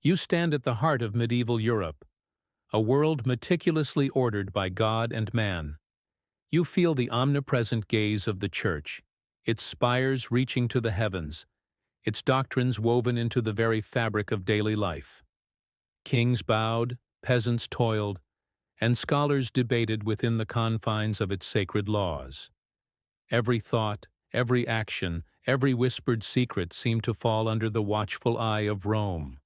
You stand at the heart of medieval Europe, a world meticulously ordered by God and man. You feel the omnipresent gaze of the Church, its spires reaching to the heavens, its doctrines woven into the very fabric of daily life. Kings bowed, peasants toiled, and scholars debated within the confines of its sacred laws. Every thought, every action, every whispered secret seemed to fall under the watchful eye of Rome.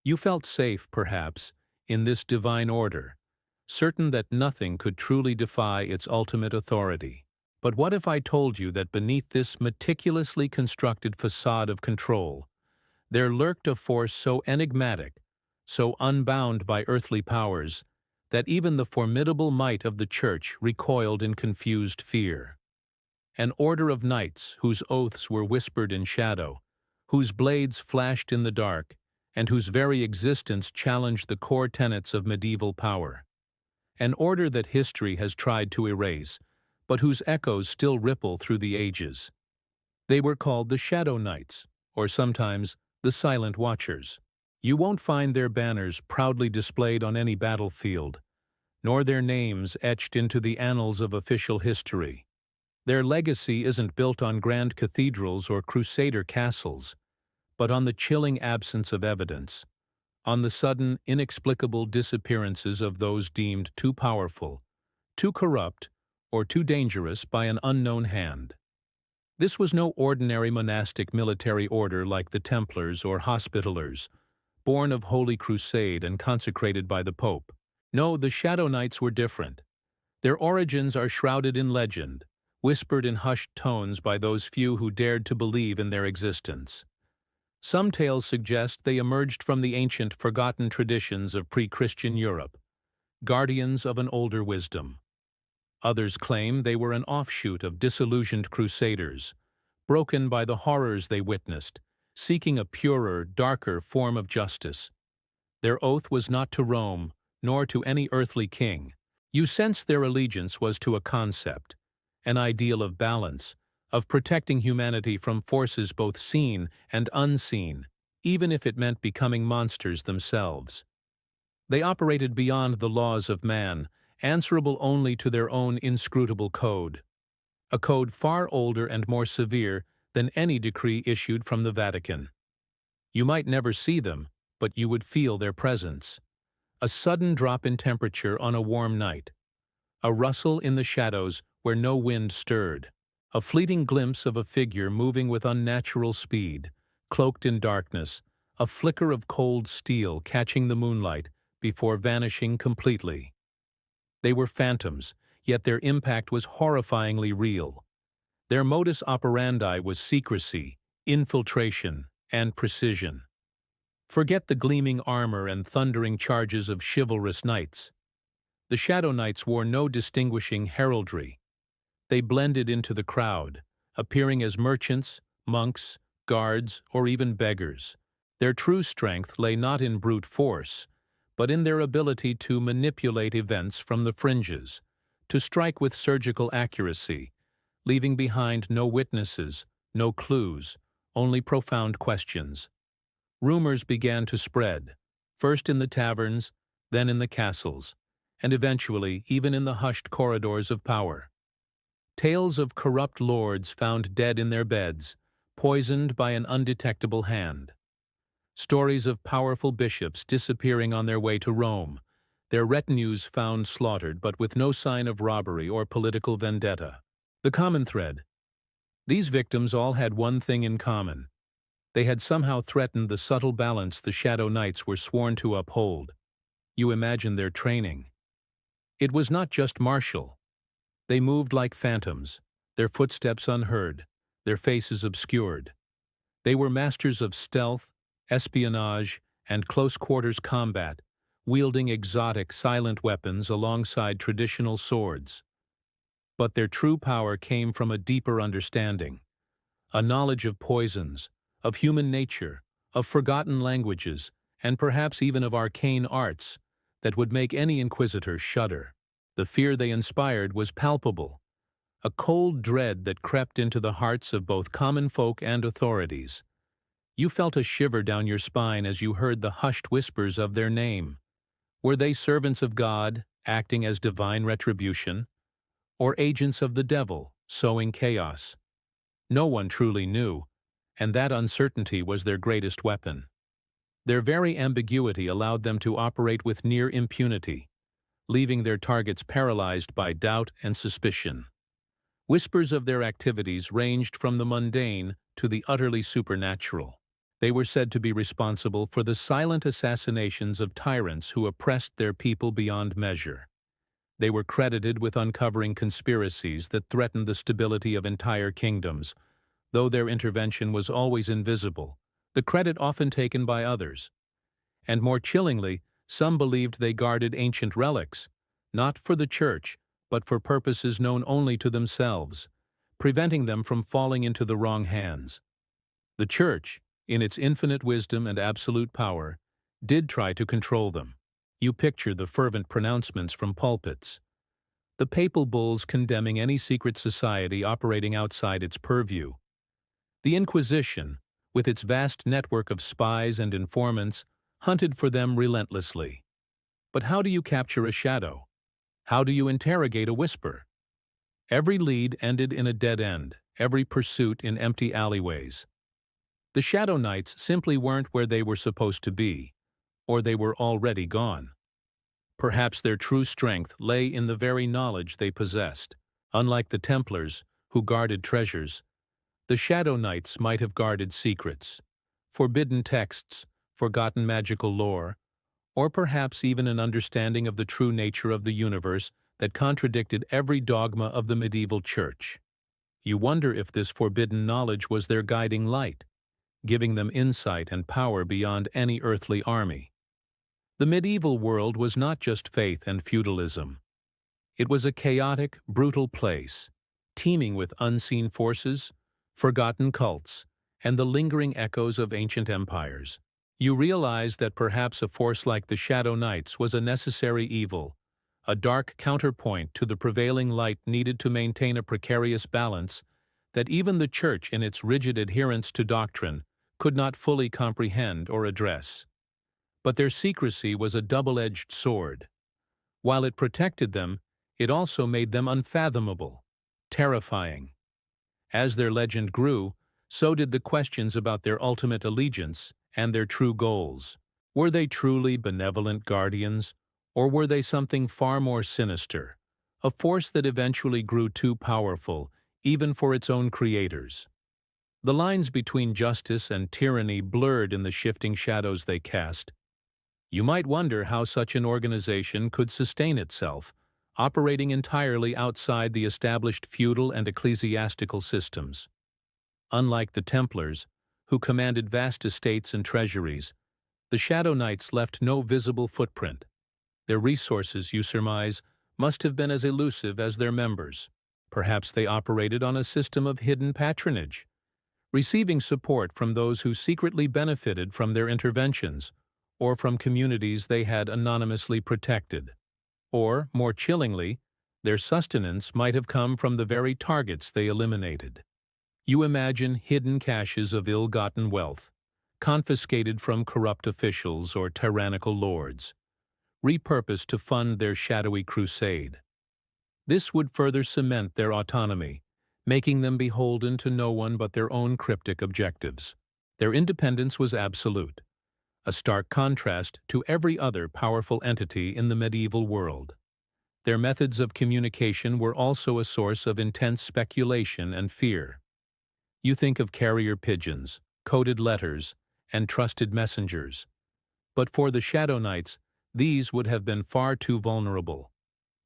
You felt safe, perhaps, in this divine order, certain that nothing could truly defy its ultimate authority. But what if I told you that beneath this meticulously constructed facade of control, there lurked a force so enigmatic, so unbound by earthly powers, that even the formidable might of the Church recoiled in confused fear? An order of knights whose oaths were whispered in shadow, whose blades flashed in the dark, and whose very existence challenged the core tenets of medieval power. An order that history has tried to erase, but whose echoes still ripple through the ages. They were called the Shadow Knights, or sometimes the Silent Watchers. You won't find their banners proudly displayed on any battlefield, nor their names etched into the annals of official history. Their legacy isn't built on grand cathedrals or crusader castles, but on the chilling absence of evidence, on the sudden, inexplicable disappearances of those deemed too powerful, too corrupt, or too dangerous by an unknown hand. This was no ordinary monastic military order like the Templars or Hospitallers, born of Holy Crusade and consecrated by the Pope. No, the Shadow Knights were different. Their origins are shrouded in legend, whispered in hushed tones by those few who dared to believe in their existence. Some tales suggest they emerged from the ancient, forgotten traditions of pre-Christian Europe, guardians of an older wisdom. Others claim they were an offshoot of disillusioned crusaders, broken by the horrors they witnessed, seeking a purer, darker form of justice. Their oath was not to Rome, nor to any earthly king. You sense their allegiance was to a concept, an ideal of balance, of protecting humanity from forces both seen and unseen, even if it meant becoming monsters themselves. They operated beyond the laws of man, answerable only to their own inscrutable code, a code far older and more severe than any decree issued from the Vatican. You might never see them, but you would feel their presence. A sudden drop in temperature on a warm night, a rustle in the shadows where no wind stirred, a fleeting glimpse of a figure moving with unnatural speed, cloaked in darkness, a flicker of cold steel catching the moonlight before vanishing completely. They were phantoms, yet their impact was horrifyingly real. Their modus operandi was secrecy, infiltration, and precision. Forget the gleaming armor and thundering charges of chivalrous knights. The Shadow Knights wore no distinguishing heraldry. They blended into the crowd, appearing as merchants, monks, guards, or even beggars. Their true strength lay not in brute force, but in their ability to manipulate events from the fringes, to strike with surgical accuracy, leaving behind no witnesses, no clues, only profound questions. Rumors began to spread, first in the taverns, then in the castles, and eventually even in the hushed corridors of power. Tales of corrupt lords found dead in their beds, poisoned by an undetectable hand. Stories of powerful bishops disappearing on their way to Rome, their retinues found slaughtered but with no sign of robbery or political vendetta. The common thread. These victims all had one thing in common. They had somehow threatened the subtle balance the Shadow Knights were sworn to uphold. You imagine their training. It was not just martial. They moved like phantoms, their footsteps unheard, their faces obscured. They were masters of stealth, espionage, and close-quarters combat, wielding exotic, silent weapons alongside traditional swords. But their true power came from a deeper understanding, a knowledge of poisons, of human nature, of forgotten languages, and perhaps even of arcane arts that would make any inquisitor shudder. The fear they inspired was palpable, a cold dread that crept into the hearts of both common folk and authorities. You felt a shiver down your spine as you heard the hushed whispers of their name. Were they servants of God, acting as divine retribution, or agents of the devil, sowing chaos? No one truly knew, and that uncertainty was their greatest weapon. Their very ambiguity allowed them to operate with near impunity, leaving their targets paralyzed by doubt and suspicion. Whispers of their activities ranged from the mundane to the utterly supernatural. They were said to be responsible for the silent assassinations of tyrants who oppressed their people beyond measure. They were credited with uncovering conspiracies that threatened the stability of entire kingdoms, though their intervention was always invisible, the credit often taken by others. And more chillingly, some believed they guarded ancient relics, not for the church, but for purposes known only to themselves, preventing them from falling into the wrong hands. The church, in its infinite wisdom and absolute power, did try to control them. You picture the fervent pronouncements from pulpits, the papal bulls condemning any secret society operating outside its purview. The Inquisition, with its vast network of spies and informants, hunted for them relentlessly. But how do you capture a shadow? How do you interrogate a whisper? Every lead ended in a dead end, every pursuit in empty alleyways. The Shadow Knights simply weren't where they were supposed to be, or they were already gone. Perhaps their true strength lay in the very knowledge they possessed. Unlike the Templars, who guarded treasures, the Shadow Knights might have guarded secrets, forbidden texts, forgotten magical lore, or perhaps even an understanding of the true nature of the universe that contradicted every dogma of the medieval church. You wonder if this forbidden knowledge was their guiding light, giving them insight and power beyond any earthly army. The medieval world was not just faith and feudalism. It was a chaotic, brutal place, teeming with unseen forces, forgotten cults, and the lingering echoes of ancient empires. You realize that perhaps a force like the Shadow Knights was a necessary evil, a dark counterpoint to the prevailing light needed to maintain a precarious balance that even the Church in its rigid adherence to doctrine could not fully comprehend or address. But their secrecy was a double-edged sword. While it protected them, it also made them unfathomable, terrifying. As their legend grew, so did the questions about their ultimate allegiance and their true goals. Were they truly benevolent guardians, or were they something far more sinister, a force that eventually grew too powerful, even for its own creators? The lines between justice and tyranny blurred in the shifting shadows they cast. You might wonder how such an organization could sustain itself, operating entirely outside the established feudal and ecclesiastical systems. Unlike the Templars, who commanded vast estates and treasuries, the Shadow Knights left no visible footprint. Their resources, you surmise, must have been as elusive as their members. Perhaps they operated on a system of hidden patronage, receiving support from those who secretly benefited from their interventions, or from communities they had anonymously protected. Or, more chillingly, their sustenance might have come from the very targets they eliminated. You imagine hidden caches of ill-gotten wealth, confiscated from corrupt officials or tyrannical lords, repurposed to fund their shadowy crusade. This would further cement their autonomy, making them beholden to no one but their own cryptic objectives. Their independence was absolute, a stark contrast to every other powerful entity in the medieval world. Their methods of communication were also a source of intense speculation and fear. You think of carrier pigeons, coded letters, and trusted messengers. But for the Shadow Knights, these would have been far too vulnerable.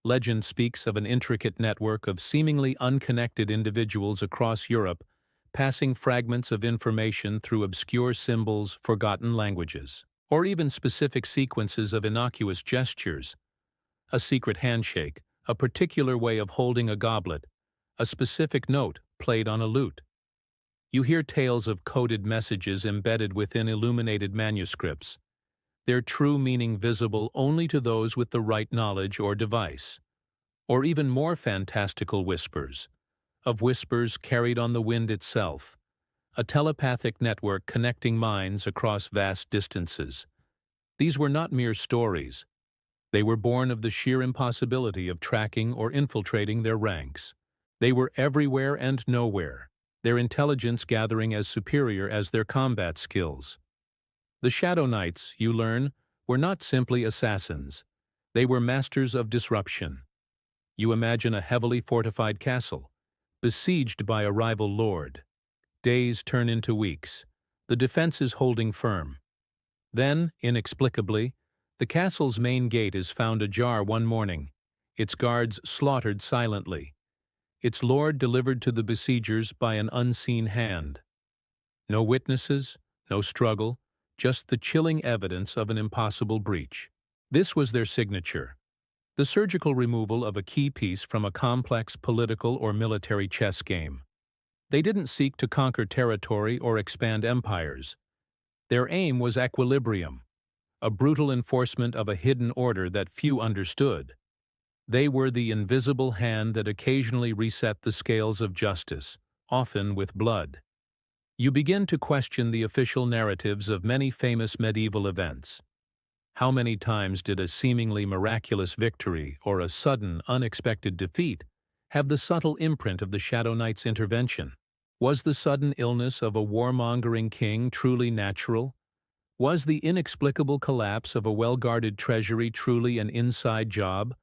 Legend speaks of an intricate network of seemingly unconnected individuals across Europe, passing fragments of information through obscure symbols, forgotten languages, or even specific sequences of innocuous gestures. A secret handshake, a particular way of holding a goblet, a specific note played on a lute. You hear tales of coded messages embedded within illuminated manuscripts, their true meaning visible only to those with the right knowledge or device. Or even more fantastical whispers, of whispers carried on the wind itself, a telepathic network connecting minds across vast distances. These were not mere stories. They were born of the sheer impossibility of tracking or infiltrating their ranks. They were everywhere and nowhere, their intelligence gathering as superior as their combat skills. The Shadow Knights, you learn, were not simply assassins. They were masters of disruption. You imagine a heavily fortified castle, besieged by a rival lord. Days turn into weeks, the defenses holding firm. Then, inexplicably, the castle's main gate is found ajar one morning, its guards slaughtered silently, its lord delivered to the besiegers by an unseen hand. No witnesses, no struggle, just the chilling evidence of an impossible breach. This was their signature, the surgical removal of a key piece from a complex political or military chess game. They didn't seek to conquer territory or expand empires. Their aim was equilibrium, a brutal enforcement of a hidden order that few understood. They were the invisible hand that occasionally reset the scales of justice, often with blood. You begin to question the official narratives of many famous medieval events. How many times did a seemingly miraculous victory or a sudden, unexpected defeat have the subtle imprint of the Shadow Knight's intervention? Was the sudden illness of a warmongering king truly natural? Was the inexplicable collapse of a well-guarded treasury truly an inside job?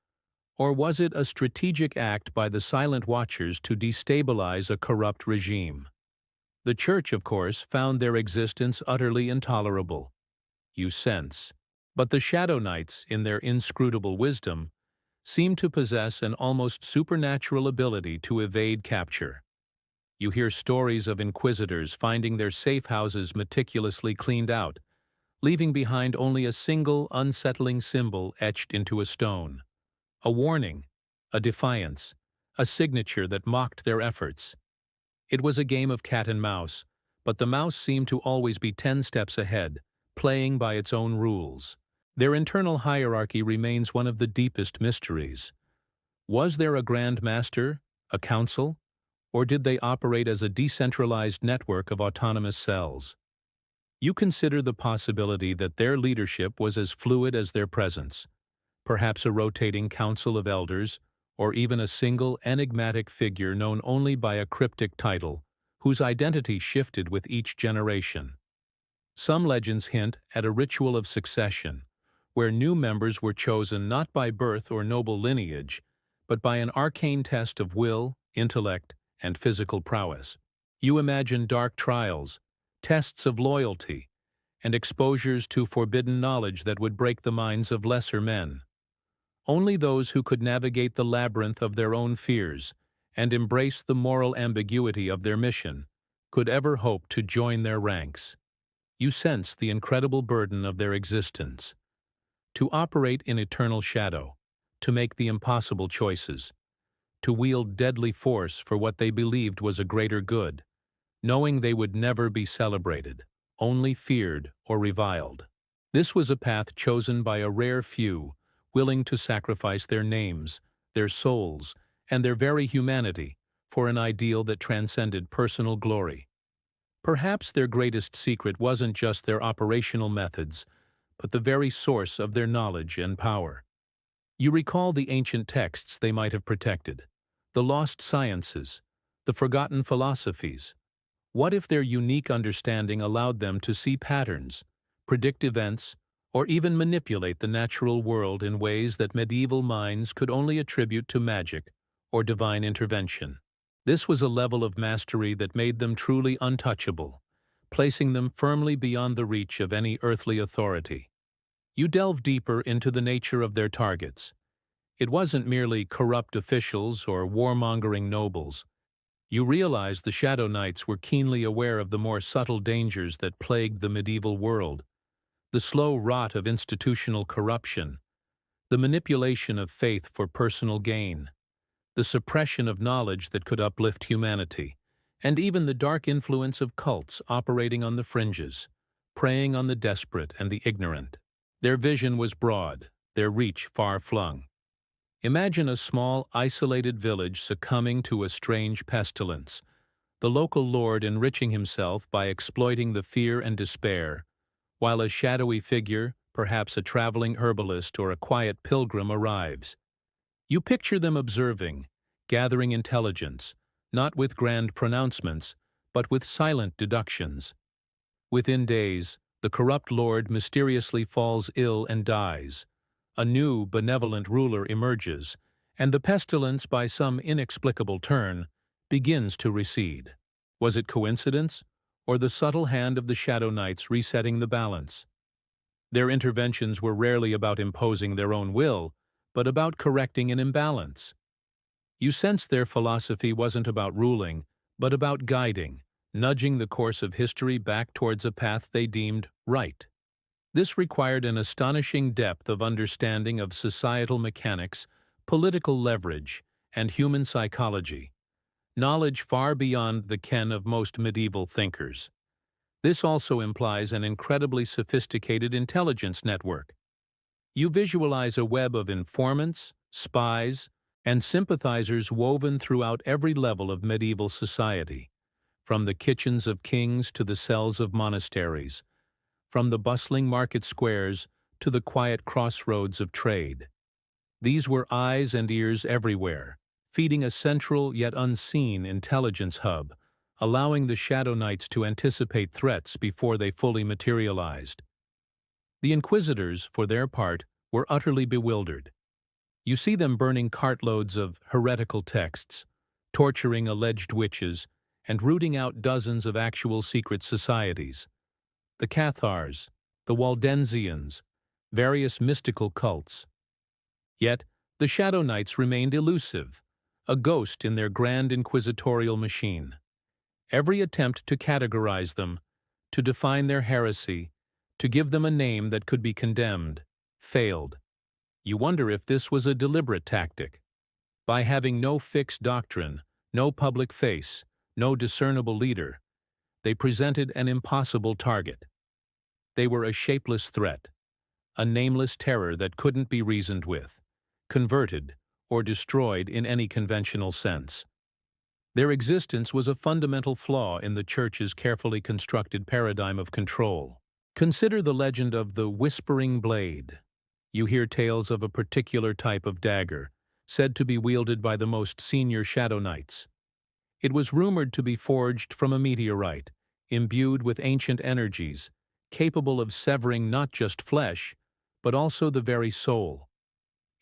Or was it a strategic act by the Silent Watchers to destabilize a corrupt regime? The Church, of course, found their existence utterly intolerable. You sense. But the Shadow Knights, in their inscrutable wisdom, seem to possess an almost supernatural ability to evade capture. You hear stories of inquisitors finding their safe houses meticulously cleaned out, leaving behind only a single unsettling symbol etched into a stone. A warning, a defiance, a signature that mocked their efforts. It was a game of cat and mouse, but the mouse seemed to always be 10 steps ahead, playing by its own rules. Their internal hierarchy remains one of the deepest mysteries. Was there a Grand Master, a council, or did they operate as a decentralized network of autonomous cells? You consider the possibility that their leadership was as fluid as their presence, perhaps a rotating council of elders, or even a single enigmatic figure known only by a cryptic title, whose identity shifted with each generation. Some legends hint at a ritual of succession, where new members were chosen not by birth or noble lineage, but by an arcane test of will, intellect, and physical prowess. You imagine dark trials, tests of loyalty, and exposures to forbidden knowledge that would break the minds of lesser men. Only those who could navigate the labyrinth of their own fears and embrace the moral ambiguity of their mission could ever hope to join their ranks. You sense the incredible burden of their existence. To operate in eternal shadow, to make the impossible choices, to wield deadly force for what they believed was a greater good, knowing they would never be celebrated, only feared or reviled. This was a path chosen by a rare few, willing to sacrifice their names, their souls, and their very humanity for an ideal that transcended personal glory. Perhaps their greatest secret wasn't just their operational methods, but the very source of their knowledge and power. You recall the ancient texts they might have protected, the lost sciences, the forgotten philosophies. What if their unique understanding allowed them to see patterns, predict events, or even manipulate the natural world in ways that medieval minds could only attribute to magic or divine intervention? This was a level of mastery that made them truly untouchable, placing them firmly beyond the reach of any earthly authority. You delve deeper into the nature of their targets. It wasn't merely corrupt officials or warmongering nobles. You realize the Shadow Knights were keenly aware of the more subtle dangers that plagued the medieval world, the slow rot of institutional corruption, the manipulation of faith for personal gain, the suppression of knowledge that could uplift humanity, and even the dark influence of cults operating on the fringes, preying on the desperate and the ignorant. Their vision was broad, their reach far-flung. Imagine a small, isolated village succumbing to a strange pestilence, the local lord enriching himself by exploiting the fear and despair, while a shadowy figure, perhaps a traveling herbalist or a quiet pilgrim, arrives. You picture them observing, gathering intelligence, not with grand pronouncements, but with silent deductions. Within days, the corrupt lord mysteriously falls ill and dies. A new, benevolent ruler emerges, and the pestilence, by some inexplicable turn, begins to recede. Was it coincidence, or the subtle hand of the Shadow Knights resetting the balance? Their interventions were rarely about imposing their own will, but about correcting an imbalance. You sensed their philosophy wasn't about ruling, but about guiding, nudging the course of history back towards a path they deemed right. This required an astonishing depth of understanding of societal mechanics, political leverage, and human psychology, knowledge far beyond the ken of most medieval thinkers. This also implies an incredibly sophisticated intelligence network. You visualize a web of informants, spies, and sympathizers woven throughout every level of medieval society, from the kitchens of kings to the cells of monasteries, from the bustling market squares to the quiet crossroads of trade. These were eyes and ears everywhere, feeding a central yet unseen intelligence hub, allowing the Shadow Knights to anticipate threats before they fully materialized. The Inquisitors, for their part, were utterly bewildered. You see them burning cartloads of heretical texts, torturing alleged witches, and rooting out dozens of actual secret societies. The Cathars, the Waldensians, various mystical cults. Yet, the Shadow Knights remained elusive, a ghost in their grand inquisitorial machine. Every attempt to categorize them, to define their heresy, to give them a name that could be condemned, failed. You wonder if this was a deliberate tactic. By having no fixed doctrine, no public face, no discernible leader, they presented an impossible target. They were a shapeless threat, a nameless terror that couldn't be reasoned with, converted, or destroyed in any conventional sense. Their existence was a fundamental flaw in the Church's carefully constructed paradigm of control. Consider the legend of the Whispering Blade. You hear tales of a particular type of dagger, said to be wielded by the most senior Shadow Knights. It was rumored to be forged from a meteorite, imbued with ancient energies, capable of severing not just flesh, but also the very soul.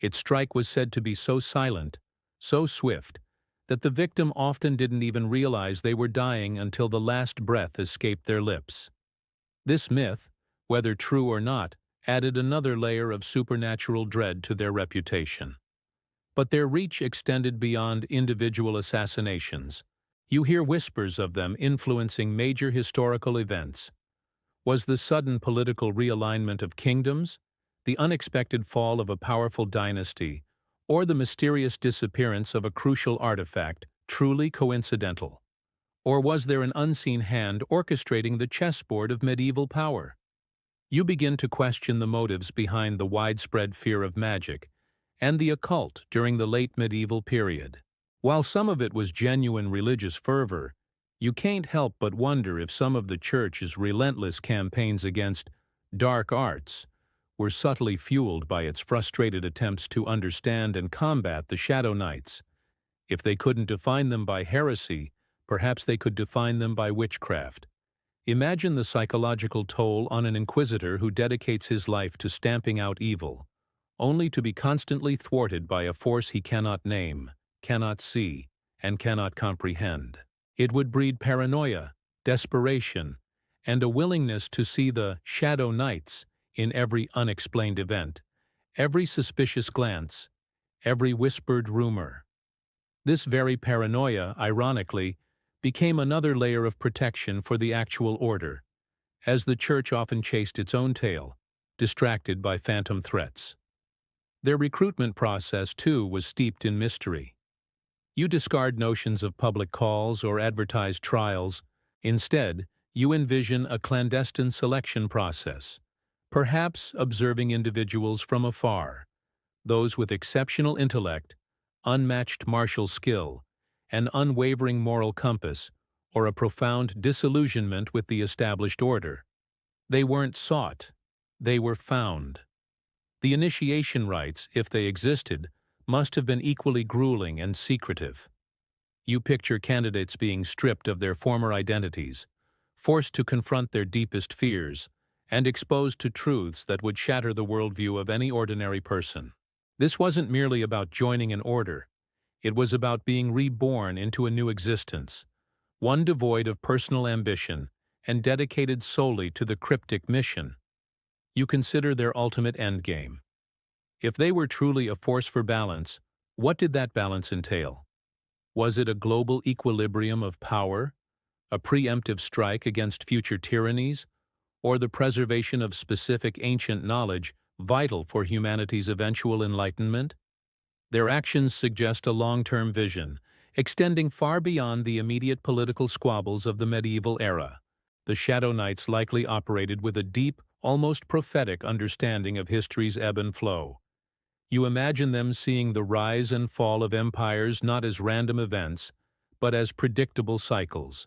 Its strike was said to be so silent, so swift, that the victim often didn't even realize they were dying until the last breath escaped their lips. This myth, whether true or not, added another layer of supernatural dread to their reputation. But their reach extended beyond individual assassinations. You hear whispers of them influencing major historical events. Was the sudden political realignment of kingdoms, the unexpected fall of a powerful dynasty, or the mysterious disappearance of a crucial artifact truly coincidental? Or was there an unseen hand orchestrating the chessboard of medieval power? You begin to question the motives behind the widespread fear of magic and the occult during the late medieval period. While some of it was genuine religious fervor, you can't help but wonder if some of the Church's relentless campaigns against dark arts were subtly fueled by its frustrated attempts to understand and combat the Shadow Knights. If they couldn't define them by heresy, perhaps they could define them by witchcraft. Imagine the psychological toll on an inquisitor who dedicates his life to stamping out evil, only to be constantly thwarted by a force he cannot name, cannot see, and cannot comprehend. It would breed paranoia, desperation, and a willingness to see the Shadow Knights in every unexplained event, every suspicious glance, every whispered rumor. This very paranoia, ironically, became another layer of protection for the actual order, as the Church often chased its own tail, distracted by phantom threats. Their recruitment process, too, was steeped in mystery. You discard notions of public calls or advertised trials. Instead, you envision a clandestine selection process, perhaps observing individuals from afar, those with exceptional intellect, unmatched martial skill, and unwavering moral compass, or a profound disillusionment with the established order. They weren't sought, they were found. The initiation rites, if they existed, must have been equally grueling and secretive. You picture candidates being stripped of their former identities, forced to confront their deepest fears, and exposed to truths that would shatter the worldview of any ordinary person. This wasn't merely about joining an order. It was about being reborn into a new existence, one devoid of personal ambition and dedicated solely to the cryptic mission. You consider their ultimate endgame. If they were truly a force for balance, what did that balance entail? Was it a global equilibrium of power, a preemptive strike against future tyrannies, or the preservation of specific ancient knowledge vital for humanity's eventual enlightenment? Their actions suggest a long-term vision, extending far beyond the immediate political squabbles of the medieval era. The Shadow Knights likely operated with a deep, almost prophetic understanding of history's ebb and flow. You imagine them seeing the rise and fall of empires not as random events, but as predictable cycles,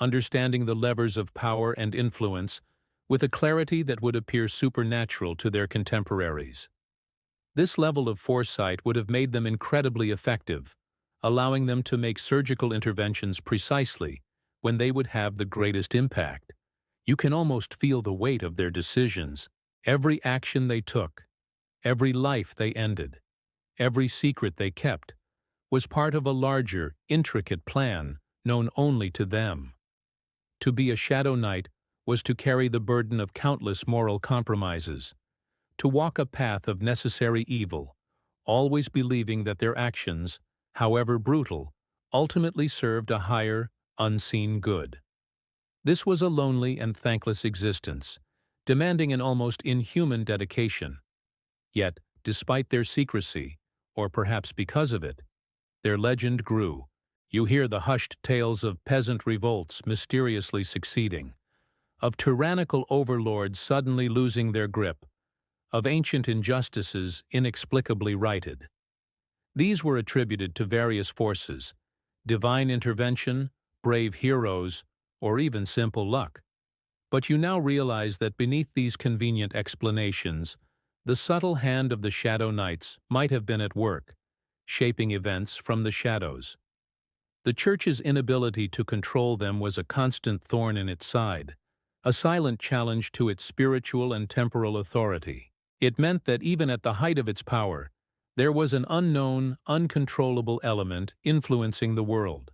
understanding the levers of power and influence with a clarity that would appear supernatural to their contemporaries. This level of foresight would have made them incredibly effective, allowing them to make surgical interventions precisely when they would have the greatest impact. You can almost feel the weight of their decisions. Every action they took, every life they ended, every secret they kept, was part of a larger, intricate plan known only to them. To be a Shadow Knight was to carry the burden of countless moral compromises, to walk a path of necessary evil, always believing that their actions, however brutal, ultimately served a higher, unseen good. This was a lonely and thankless existence, demanding an almost inhuman dedication. Yet, despite their secrecy, or perhaps because of it, their legend grew. You hear the hushed tales of peasant revolts mysteriously succeeding, of tyrannical overlords suddenly losing their grip, of ancient injustices inexplicably righted. These were attributed to various forces: divine intervention, brave heroes, or even simple luck. But you now realize that beneath these convenient explanations, the subtle hand of the Shadow Knights might have been at work, shaping events from the shadows. The Church's inability to control them was a constant thorn in its side, a silent challenge to its spiritual and temporal authority. It meant that even at the height of its power, there was an unknown, uncontrollable element influencing the world.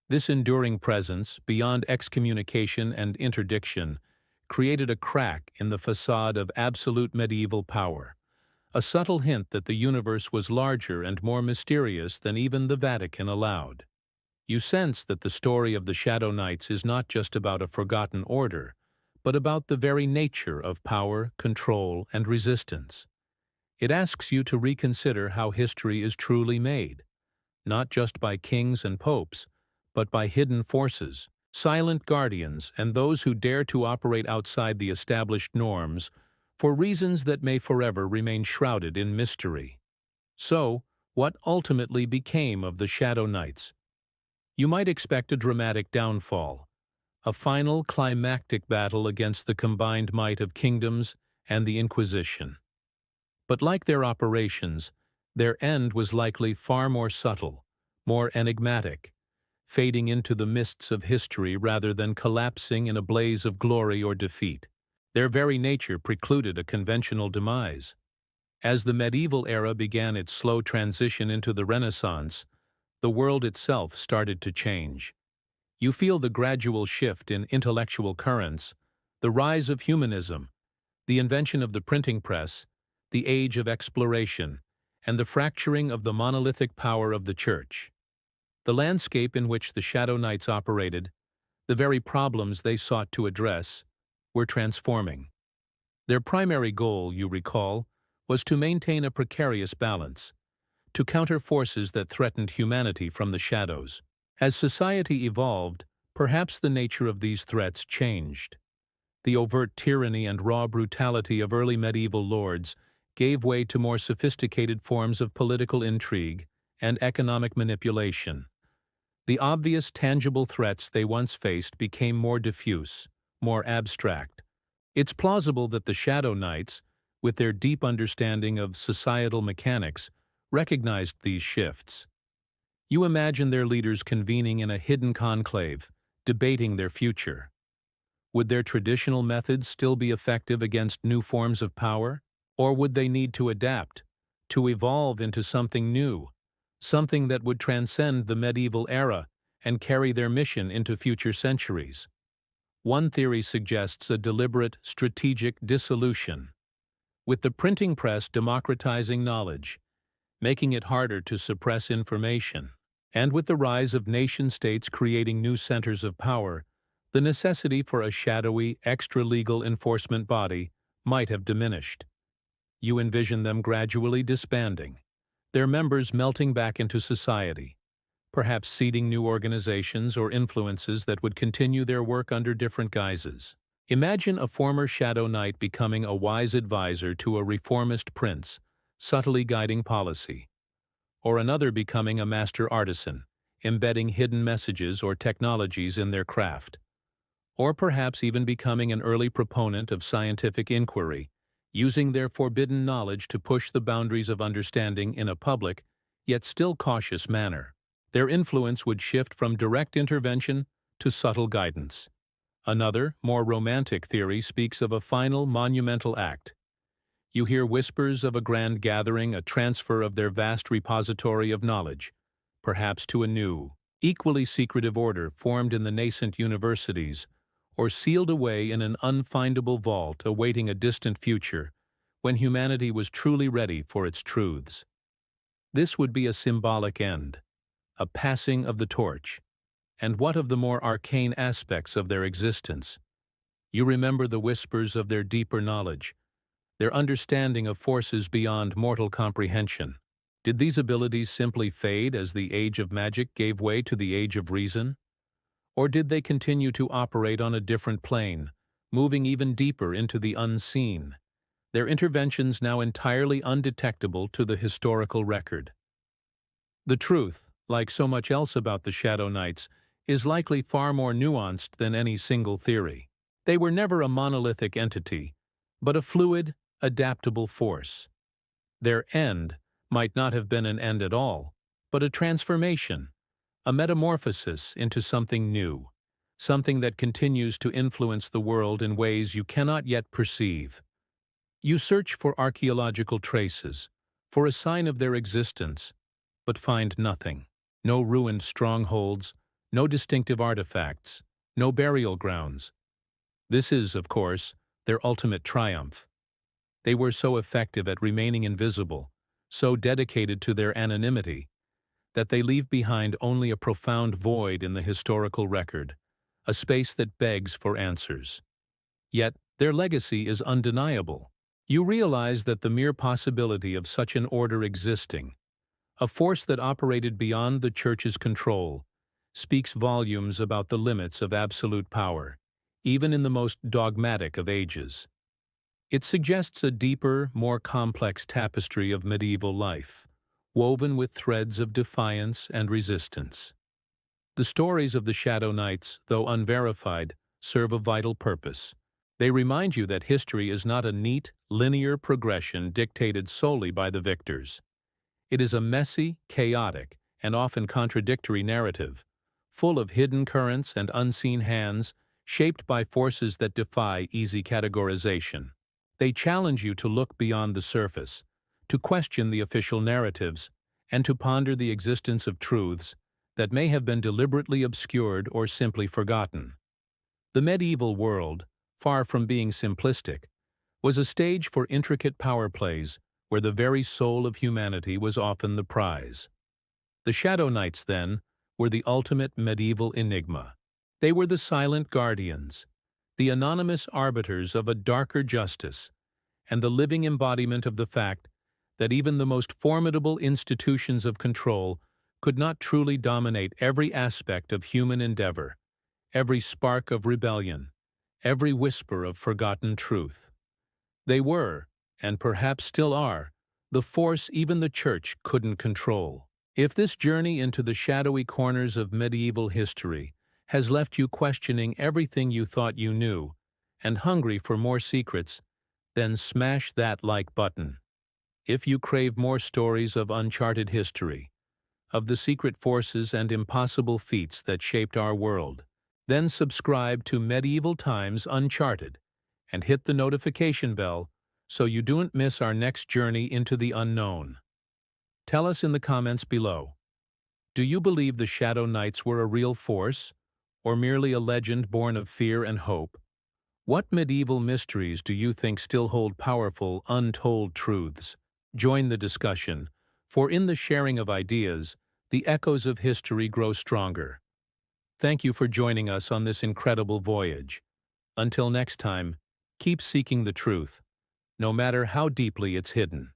This enduring presence, beyond excommunication and interdiction, created a crack in the facade of absolute medieval power, a subtle hint that the universe was larger and more mysterious than even the Vatican allowed. You sense that the story of the Shadow Knights is not just about a forgotten order, but about the very nature of power, control, and resistance. It asks you to reconsider how history is truly made, not just by kings and popes, but by hidden forces, silent guardians, and those who dare to operate outside the established norms for reasons that may forever remain shrouded in mystery. So, what ultimately became of the Shadow Knights? You might expect a dramatic downfall, a final climactic battle against the combined might of kingdoms and the Inquisition. But like their operations, their end was likely far more subtle, more enigmatic, fading into the mists of history rather than collapsing in a blaze of glory or defeat. Their very nature precluded a conventional demise. As the medieval era began its slow transition into the Renaissance, the world itself started to change. You feel the gradual shift in intellectual currents, the rise of humanism, the invention of the printing press, the age of exploration, and the fracturing of the monolithic power of the Church. The landscape in which the Shadow Knights operated, the very problems they sought to address, were transforming. Their primary goal, you recall, was to maintain a precarious balance, to counter forces that threatened humanity from the shadows. As society evolved, perhaps the nature of these threats changed. The overt tyranny and raw brutality of early medieval lords gave way to more sophisticated forms of political intrigue and economic manipulation. The obvious, tangible threats they once faced became more diffuse, more abstract. It's plausible that the Shadow Knights, with their deep understanding of societal mechanics, recognized these shifts. You imagine their leaders convening in a hidden conclave, debating their future. Would their traditional methods still be effective against new forms of power? Or would they need to adapt, to evolve into something new, something that would transcend the medieval era and carry their mission into future centuries? One theory suggests a deliberate, strategic dissolution, with the printing press democratizing knowledge, making it harder to suppress information, and with the rise of nation-states creating new centers of power, the necessity for a shadowy, extra-legal enforcement body might have diminished. You envision them gradually disbanding, their members melting back into society, perhaps seeding new organizations or influences that would continue their work under different guises. Imagine a former Shadow Knight becoming a wise advisor to a reformist prince, subtly guiding policy, or another becoming a master artisan, embedding hidden messages or technologies in their craft, or perhaps even becoming an early proponent of scientific inquiry, using their forbidden knowledge to push the boundaries of understanding in a public, yet still cautious manner. Their influence would shift from direct intervention to subtle guidance. Another, more romantic theory speaks of a final monumental act. You hear whispers of a grand gathering, a transfer of their vast repository of knowledge, perhaps to a new, equally secretive order formed in the nascent universities, or sealed away in an unfindable vault awaiting a distant future when humanity was truly ready for its truths. This would be a symbolic end, a passing of the torch. And what of the more arcane aspects of their existence? You remember the whispers of their deeper knowledge, their understanding of forces beyond mortal comprehension. Did these abilities simply fade as the age of magic gave way to the age of reason? Or did they continue to operate on a different plane, moving even deeper into the unseen, their interventions now entirely undetectable to the historical record? The truth, like so much else about the Shadow Knights, is likely far more nuanced than any single theory. They were never a monolithic entity, but a fluid, adaptable force. Their end might not have been an end at all, but a transformation, a metamorphosis into something new, something that continues to influence the world in ways you cannot yet perceive. You search for archaeological traces, for a sign of their existence, but find nothing. No ruined strongholds, no distinctive artifacts, no burial grounds. This is, of course, their ultimate triumph. They were so effective at remaining invisible, so dedicated to their anonymity, that they leave behind only a profound void in the historical record, a space that begs for answers. Yet, their legacy is undeniable. You realize that the mere possibility of such an order existing, a force that operated beyond the Church's control, speaks volumes about the limits of absolute power, even in the most dogmatic of ages. It suggests a deeper, more complex tapestry of medieval life, woven with threads of defiance and resistance. The stories of the Shadow Knights, though unverified, serve a vital purpose. They remind you that history is not a neat, linear progression dictated solely by the victors. It is a messy, chaotic, and often contradictory narrative, full of hidden currents and unseen hands, shaped by forces that defy easy categorization. They challenge you to look beyond the surface, to question the official narratives, and to ponder the existence of truths that may have been deliberately obscured or simply forgotten. The medieval world, far from being simplistic, was a stage for intricate power plays where the very soul of humanity was often the prize. The Shadow Knights, then, were the ultimate medieval enigma. They were the silent guardians, the anonymous arbiters of a darker justice, and the living embodiment of the fact that even the most formidable institutions of control could not truly dominate every aspect of human endeavor, every spark of rebellion, every whisper of forgotten truth. They were, and perhaps still are, the force even the Church couldn't control. If this journey into the shadowy corners of medieval history has left you questioning everything you thought you knew and hungry for more secrets, then smash that like button. If you crave more stories of uncharted history, of the secret forces and impossible feats that shaped our world, then subscribe to Medieval Times Uncharted and hit the notification bell so you don't miss our next journey into the unknown. Tell us in the comments below. Do you believe the Shadow Knights were a real force, or merely a legend born of fear and hope? What medieval mysteries do you think still hold powerful, untold truths? Join the discussion, for in the sharing of ideas, the echoes of history grow stronger. Thank you for joining us on this incredible voyage. Until next time, keep seeking the truth, no matter how deeply it's hidden.